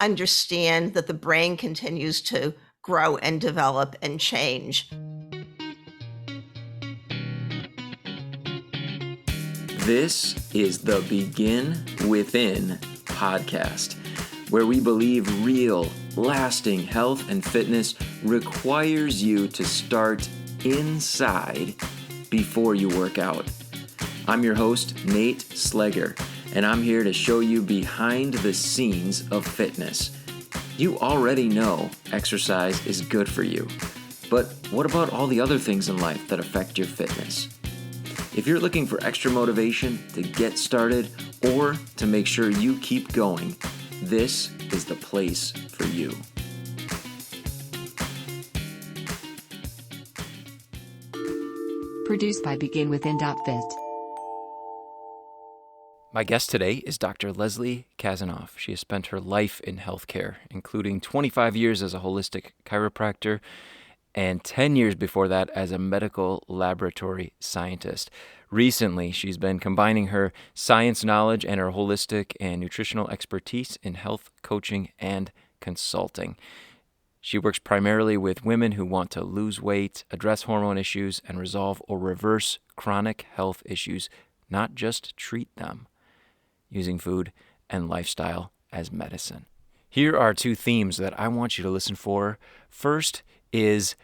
understand that the brain continues to grow and develop and change. This is the Begin Within podcast, where we believe real, lasting health and fitness requires you to start inside before you work out. I'm your host, Nate Slegger, and I'm here to show you behind the scenes of fitness. You already know exercise is good for you, but what about all the other things in life that affect your fitness? If you're looking for extra motivation to get started or to make sure you keep going, this is the place for you. Produced by BeginWithin.fit. My guest today is Dr. Leslie Kasanoff. She has spent her life in healthcare, including 25 years as a holistic chiropractor and 10 years before that as a medical laboratory scientist. Recently, she's been combining her science knowledge and her holistic and nutritional expertise in health coaching and consulting. She works primarily with women who want to lose weight, address hormone issues, and resolve or reverse chronic health issues, not just treat them, using food and lifestyle as medicine. Here are two themes that I want you to listen for. First is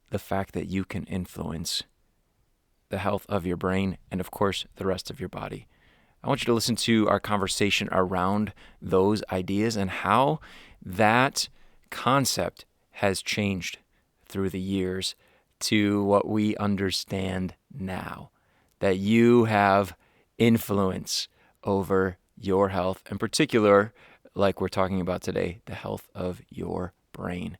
the fact that you can influence the health of your brain and, of course, the rest of your body. I want you to listen to our conversation around those ideas and how that concept has changed through the years to what we understand now, that you have influence over your health, in particular, like we're talking about today, the health of your brain.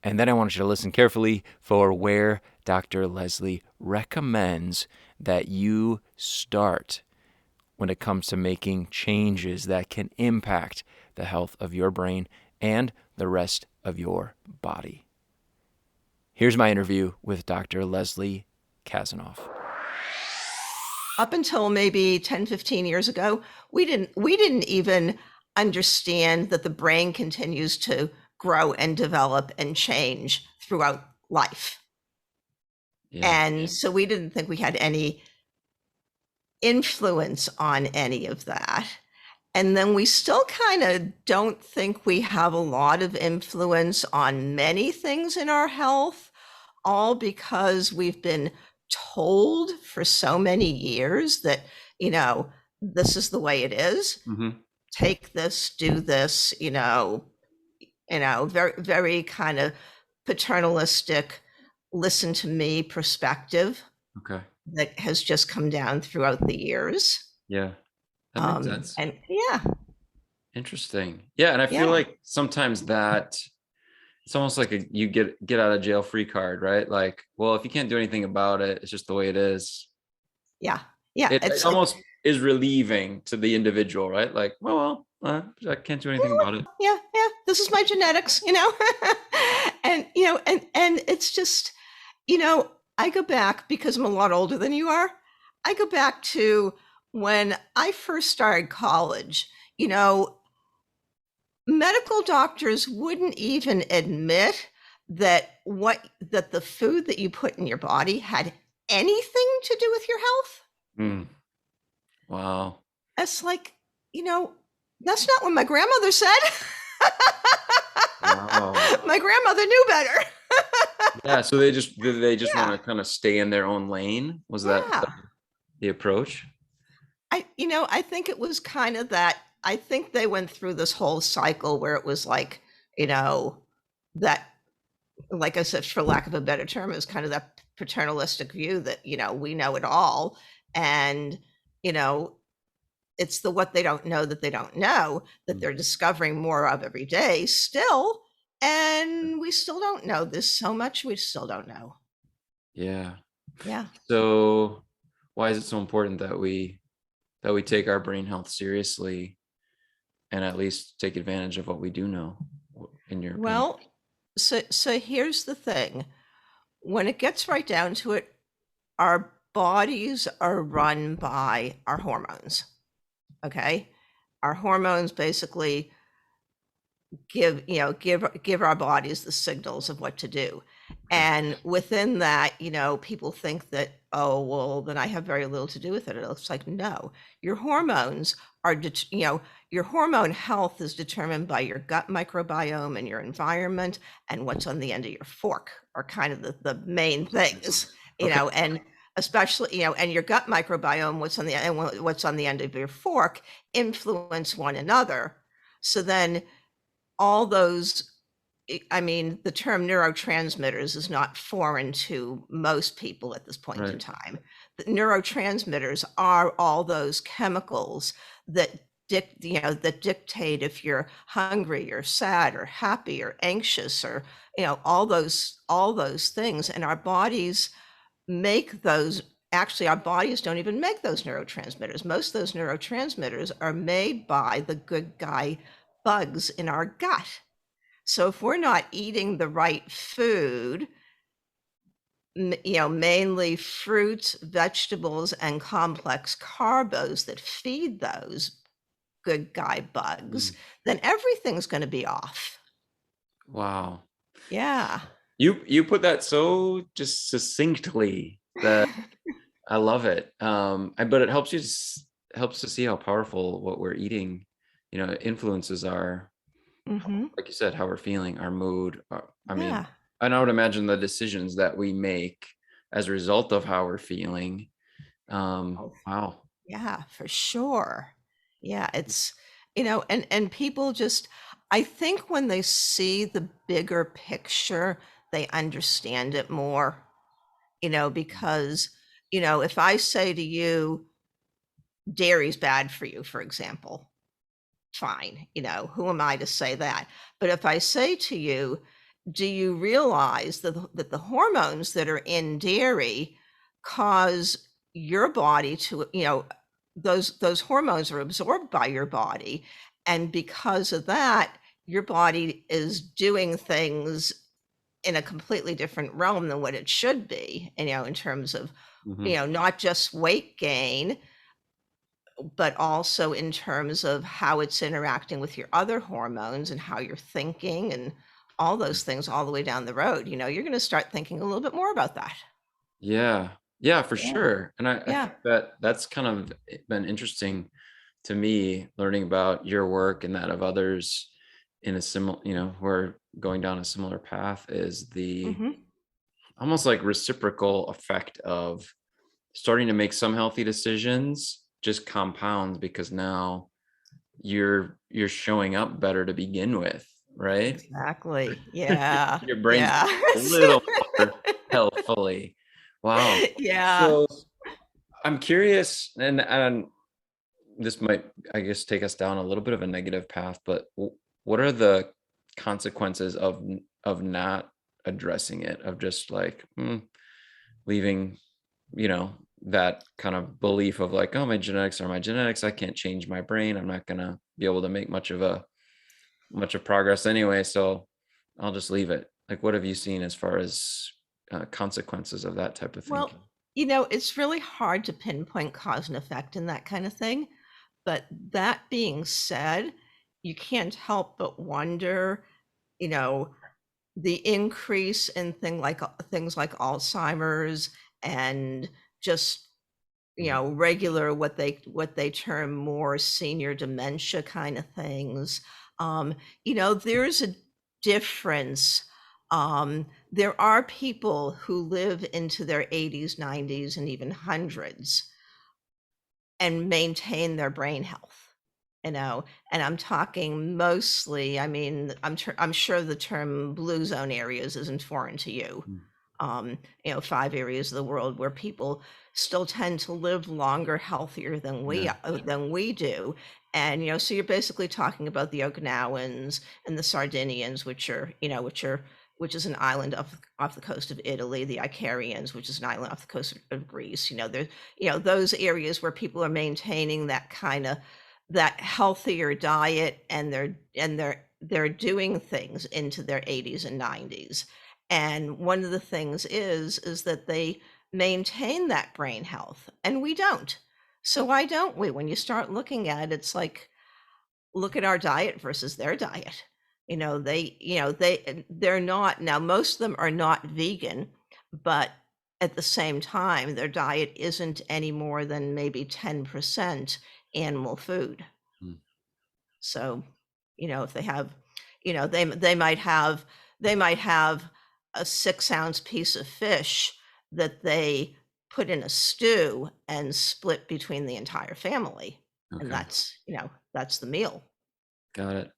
And then I want you to listen carefully for where Dr. Leslie recommends that you start when it comes to making changes that can impact the health of your brain and the rest of your body. Here's my interview with Dr. Leslie Kasanoff. Up until maybe 10, 15 years ago, we didn't even understand that the brain continues to grow and develop and change throughout life. So we didn't think we had any influence on any of that. And then we still kind of don't think we have a lot of influence on many things in our health, all because we've been told for so many years that, this is the way it is. Mm-hmm. Take this, do this, very, very kind of paternalistic, listen to me perspective. Okay. That has just come down throughout the years. Yeah. That makes sense. And yeah. Interesting. Yeah. And I feel like sometimes that it's almost like you get out of jail free card, right? Like, well, if you can't do anything about it, it's just the way it is. Yeah. Yeah. It almost is relieving to the individual, right? Like, I can't do anything about it. Yeah. This is my genetics, and, and it's just, I go back because I'm a lot older than you are. I go back to when I first started college, medical doctors wouldn't even admit that the food that you put in your body had anything to do with your health. Mm. Wow. It's like, that's not what my grandmother said. Wow. My grandmother knew better. Yeah. So they just want to kind of stay in their own lane. Was that the approach? I think it was kind of that. I think they went through this whole cycle where it was like, that, like I said, for lack of a better term, it was kind of that paternalistic view that, we know it all. And, it's the what they don't know that they don't know that they're discovering more of every day still. And we still don't know. There's so much we still don't know. Yeah. Yeah. So why is it so important that we take our brain health seriously and at least take advantage of what we do know, in your opinion? Well, so here's the thing. When it gets right down to it, our bodies are run by our hormones. Okay. Our hormones basically give our bodies the signals of what to do. Okay. And within that, people think that, oh, well, then I have very little to do with it. It's like, no, your hormones are, your hormone health is determined by your gut microbiome and your environment, and what's on the end of your fork are kind of the main things, Okay. and especially, and your gut microbiome, what's on the end of your fork influence one another. So then all those, I mean, the term neurotransmitters is not foreign to most people at this point in Right. time. The neurotransmitters are all those chemicals that that dictate if you're hungry or sad or happy or anxious, or all those things. And our bodies make those. Actually, our bodies don't even make those neurotransmitters. Most of those neurotransmitters are made by the good guy bugs in our gut. So if we're not eating the right food, mainly fruits, vegetables, and complex carbos that feed those good guy bugs, then everything's going to be off. Wow. Yeah. You put that so just succinctly that I love it. But it helps to see how powerful what we're eating, influences our, Mm-hmm. like you said, how we're feeling, our mood. I mean, Yeah. and I would imagine the decisions that we make as a result of how we're feeling. Oh, Wow. yeah, for sure. Yeah, it's, and people just, I think when they see the bigger picture, they understand it more, because, if I say to you, dairy's bad for you, for example, fine, who am I to say that? But if I say to you, do you realize that the hormones that are in dairy cause your body to, those hormones are absorbed by your body, and because of that, your body is doing things in a completely different realm than what it should be, in terms of, Mhm. not just weight gain, but also in terms of how it's interacting with your other hormones and how you're thinking and all those things all the way down the road. You're going to start thinking a little bit more about that. Yeah. Yeah, for Yeah. sure. And I Yeah. think that that's kind of been interesting to me, learning about your work and that of others in a similar, who are going down a similar path, is the Hmm. almost like reciprocal effect of starting to make some healthy decisions just compounds, because now you're showing up better to begin with, right? Exactly. Yeah. Your brain's Yeah. a little more healthfully. Wow. Yeah. So I'm curious, and this might, I guess, take us down a little bit of a negative path, but what are the consequences of not addressing it, of just like leaving, that kind of belief of like, oh, my genetics are my genetics, I can't change my brain, I'm not gonna be able to make much of progress anyway, so I'll just leave it. Like, what have you seen as far as consequences of that type of Well, thinking? it's really hard to pinpoint cause and effect in that kind of thing. But that being said, you can't help but wonder, you know, the increase in things like Alzheimer's and just, Mhm. regular what they term more senior dementia kind of things. There's a difference. There are people who live into their 80s, 90s, and even hundreds and maintain their brain health, and I'm talking mostly, I mean, I'm sure the term blue zone areas isn't foreign to you. Mm. 5 areas of the world where people still tend to live longer, healthier Yeah. than we do. And, so you're basically talking about the Okinawans and the Sardinians, which is an island off the coast of Italy, the Icarians, which is an island off the coast of Greece. There, those areas where people are maintaining that healthier diet, and they're doing things into their 80s and 90s. And one of the things is that they maintain that brain health, and we don't. So why don't we? When you start looking at it, it's like, look at our diet versus their diet. they're not, now most of them are not vegan, but at the same time, their diet isn't any more than maybe 10% animal food. Mm. So, if they have, they might have a 6-ounce piece of fish that they put in a stew and split between the entire family, and Okay. that's the meal. Got it.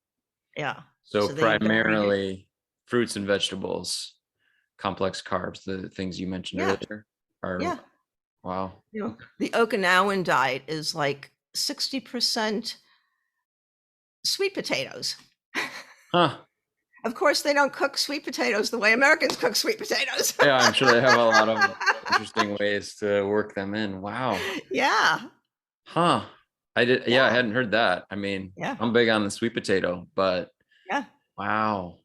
Yeah. So So they eat very primarily fruits and vegetables, complex carbs, the things you mentioned yeah, earlier are yeah. wow. The Okinawan diet is like 60% sweet potatoes. Huh. Of course, they don't cook sweet potatoes the way Americans cook sweet potatoes. Yeah, I'm sure they have a lot of interesting ways to work them in. Wow. Yeah, Huh. I yeah, hadn't heard that. I mean, yeah, I'm big on the sweet potato, but yeah, wow.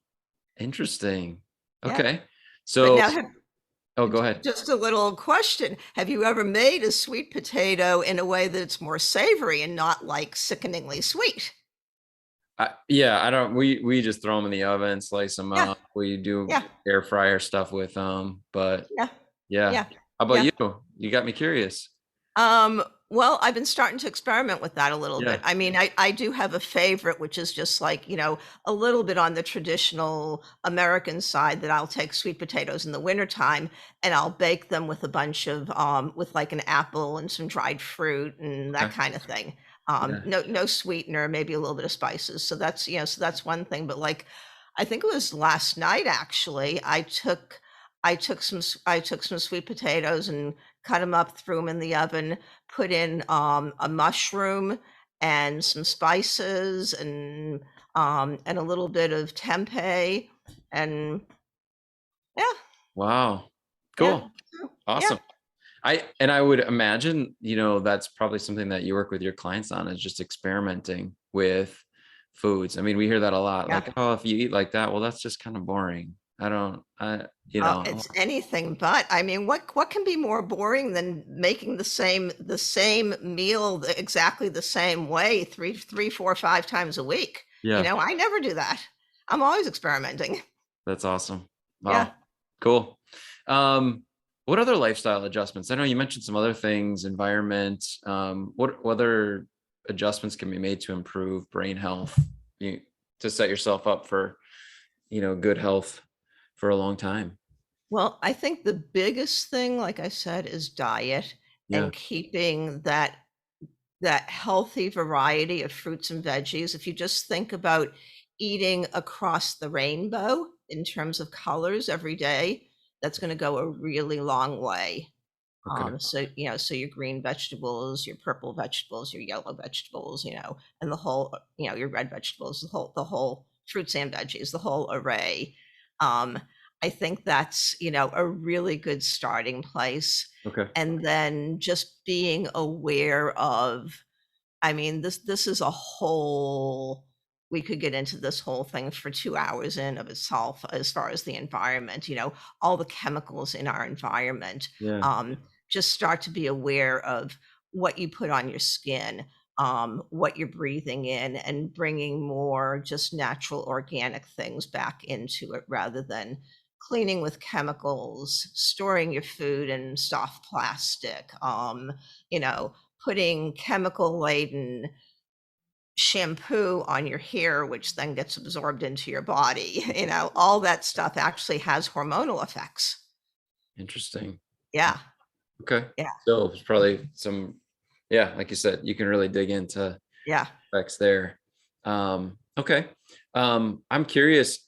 Interesting. yeah. Okay. But So, now, oh, go ahead. just a little question. Have you ever made a sweet potato in a way that it's more savory and not like sickeningly sweet? Yeah, I don't. We just throw them in the oven, slice them Yeah, up. We do yeah, air fryer stuff with them, but yeah, yeah. yeah, How about yeah. you? You got me curious. Well, I've been starting to experiment with that a little bit. Yeah. I mean, I do have a favorite, which is just like, a little bit on the traditional American side, that I'll take sweet potatoes in the wintertime and I'll bake them with a bunch of, with like an apple and some dried fruit and that Okay. kind of thing. Yeah. No sweetener, maybe a little bit of spices. So that's one thing. But like, I think it was last night actually, I took some sweet potatoes and cut them up, threw them in the oven, put in a mushroom and some spices and a little bit of tempeh, and yeah, Wow. yeah, Cool. yeah, Awesome. I would imagine, that's probably something that you work with your clients on, is just experimenting with foods. I mean, we hear that a lot. yeah. Like, oh, if you eat like that, well, that's just kind of boring. I don't, It's anything but. I mean, what can be more boring than making the same meal exactly the same way three, 4, 5 times a week? yeah, I never do that. I'm always experimenting. that's awesome. Yeah. Wow. Cool. What other lifestyle adjustments? I know you mentioned some other things, environment. What other adjustments can be made to improve brain health, you, to set yourself up for, good health for a long time? Well, I think the biggest thing, like I said, is diet Yeah. and keeping that healthy variety of fruits and veggies. If you just think about eating across the rainbow in terms of colors every day, that's going to go a really long way. Okay. So your green vegetables, your purple vegetables, your yellow vegetables, and the whole, your red vegetables, the whole fruits and veggies, the whole array. Um, I think that's, a really good starting place. Okay. And then just being aware of, I mean, this is a whole, we could get into this whole thing for 2 hours in of itself as far as the environment, all the chemicals in our environment. Yeah. Um, just start to be aware of what you put on your skin, what you're breathing in, and bringing more just natural organic things back into it rather than cleaning with chemicals, storing your food in soft plastic, you know, putting chemical laden shampoo on your hair, which then gets absorbed into your body. All that stuff actually has hormonal effects. Interesting. Yeah, Okay. yeah, So it's probably some, yeah, like you said, you can really dig into yeah. effects there. Okay. I'm curious,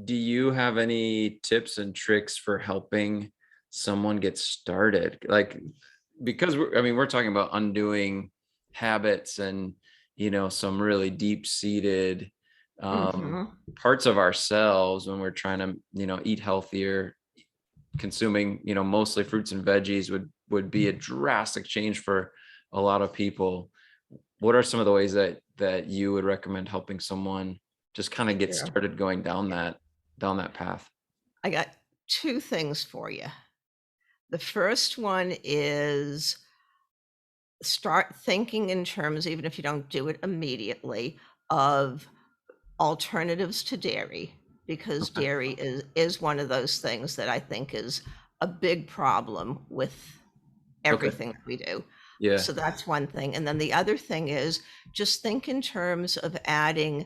do you have any tips and tricks for helping someone get started? Like, because we're talking about undoing habits and, some really deep seated Mhm. parts of ourselves when we're trying to, eat healthier. Consuming, mostly fruits and veggies would be a drastic change for a lot of people. What are some of the ways that you would recommend helping someone just kind of get Sure. started going down that path? I got 2 things for you. The first one is start thinking in terms, even if you don't do it immediately, of alternatives to dairy, because Okay. dairy is one of those things that I think is a big problem with Okay. everything that we do. Yeah. So that's one thing. And then the other thing is just think in terms of adding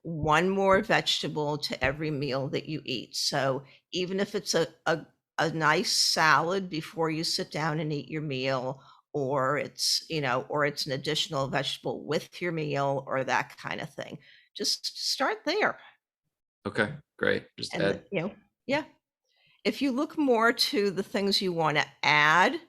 one more vegetable to every meal that you eat. So even if it's a nice salad before you sit down and eat your meal, or it's, or it's an additional vegetable with your meal, or that kind of thing. Just start there. Okay. Great. Just And, add. yeah. If you look more to the things you want to add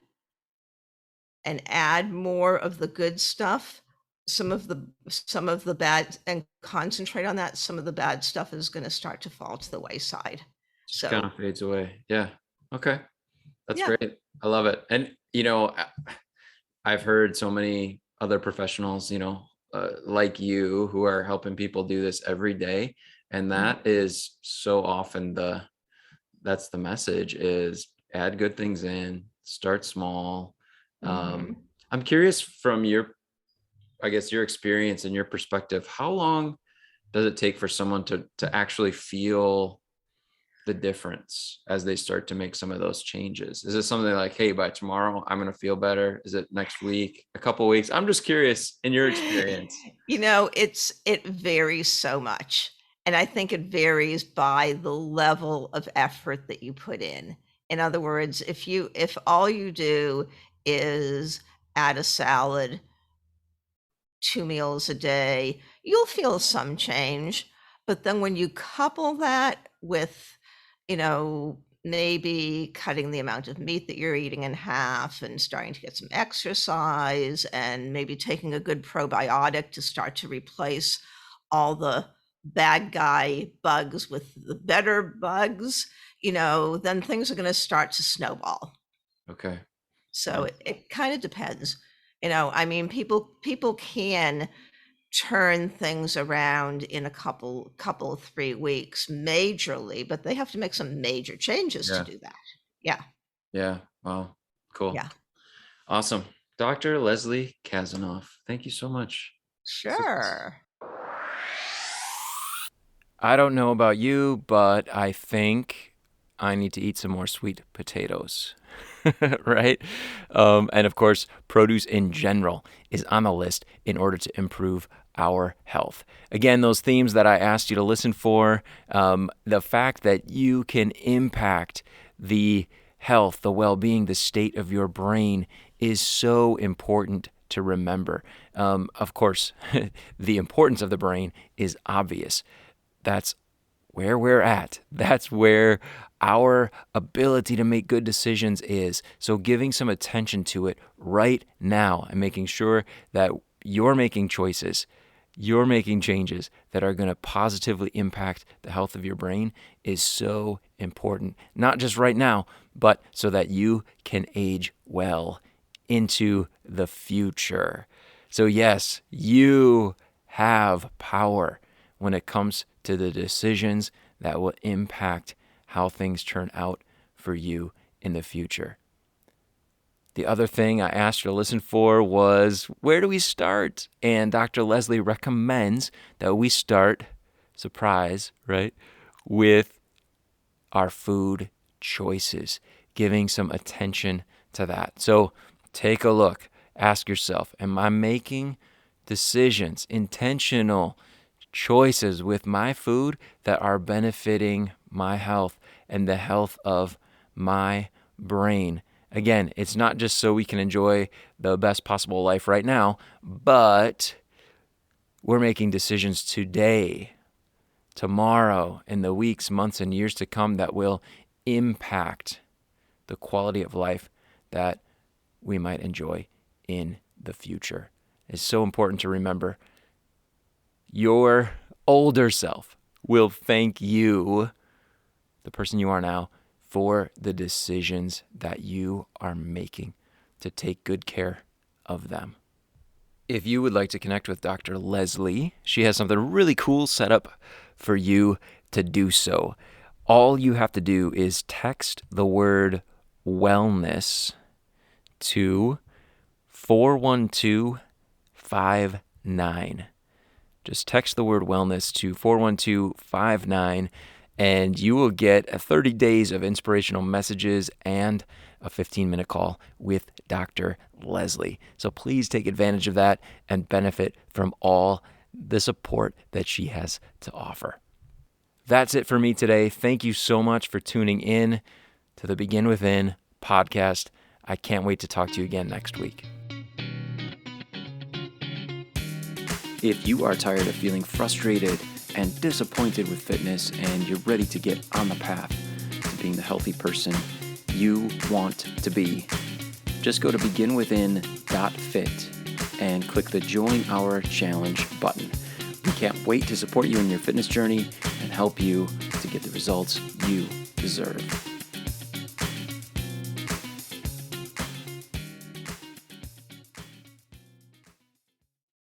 and add more of the good stuff, some of the bad, and concentrate on that, some of the bad stuff is going to start to fall to the wayside. Just kind So, of fades away. Yeah. Okay. That's yeah. great. I love it. And, I've heard so many other professionals, like you who are helping people do this every day. And Mhm. that is so often that's the message is add good things in, start small. Mhm. I'm curious from I guess your experience and your perspective, how long does it take for someone to actually feel the difference as they start to make some of those changes? Is it something like, hey, by tomorrow I'm going to feel better? Is it next week, a couple weeks? I'm just curious in your experience. It varies so much, and I think it varies by the level of effort that you put in. In other words, if all you do is add a salad 2 meals a day, you'll feel some change. But then when you couple that with, maybe cutting the amount of meat that you're eating in half and starting to get some exercise and maybe taking a good probiotic to start to replace all the bad guy bugs with the better bugs, then things are going to start to snowball. Okay. So Wow. it kind of depends. I mean, people can turn things around in a couple 3 weeks majorly, but they have to make some major changes to Yeah. do that. Yeah. Yeah. Wow. Cool. Yeah. Awesome. Dr. Leslie Kasanoff, thank you so much. Sure. I don't know about you, but I think I need to eat some more sweet potatoes, right? And of course, produce in general is on the list in order to improve our health. Again, those themes that I asked you to listen for, the fact that you can impact the health, the well being, the state of your brain is so important to remember. Of course, the importance of the brain is obvious. That's where we're at. That's where our ability to make good decisions is. So, giving some attention to it right now and making sure that you're making choices, you're making changes that are going to positively impact the health of your brain is so important. Not just right now, but so that you can age well into the future. So, yes, you have power when it comes to the decisions that will impact how things turn out for you in the future. The other thing I asked you to listen for was, where do we start? And Dr. Leslie recommends that we start, surprise, right, with our food choices, giving some attention to that. So take a look, ask yourself, am I making decisions, intentional choices with my food that are benefiting my health and the health of my brain? Again, it's not just so we can enjoy the best possible life right now, but we're making decisions today, tomorrow, in the weeks, months, and years to come that will impact the quality of life that we might enjoy in the future. It's so important to remember. Your older self will thank you, the person you are now, for the decisions that you are making to take good care of them. If you would like to connect with Dr. Leslie, she has something really cool set up for you to do so. All you have to do is text the word wellness to 41259. Just text the word wellness to 41259 and you will get 30 days of inspirational messages and a 15-minute call with Dr. Leslie. So please take advantage of that and benefit from all the support that she has to offer. That's it for me today. Thank you so much for tuning in to the Begin Within podcast. I can't wait to talk to you again next week. If you are tired of feeling frustrated and disappointed with fitness and you're ready to get on the path to being the healthy person you want to be, just go to beginwithin.fit and click the Join Our Challenge button. We can't wait to support you in your fitness journey and help you to get the results you deserve.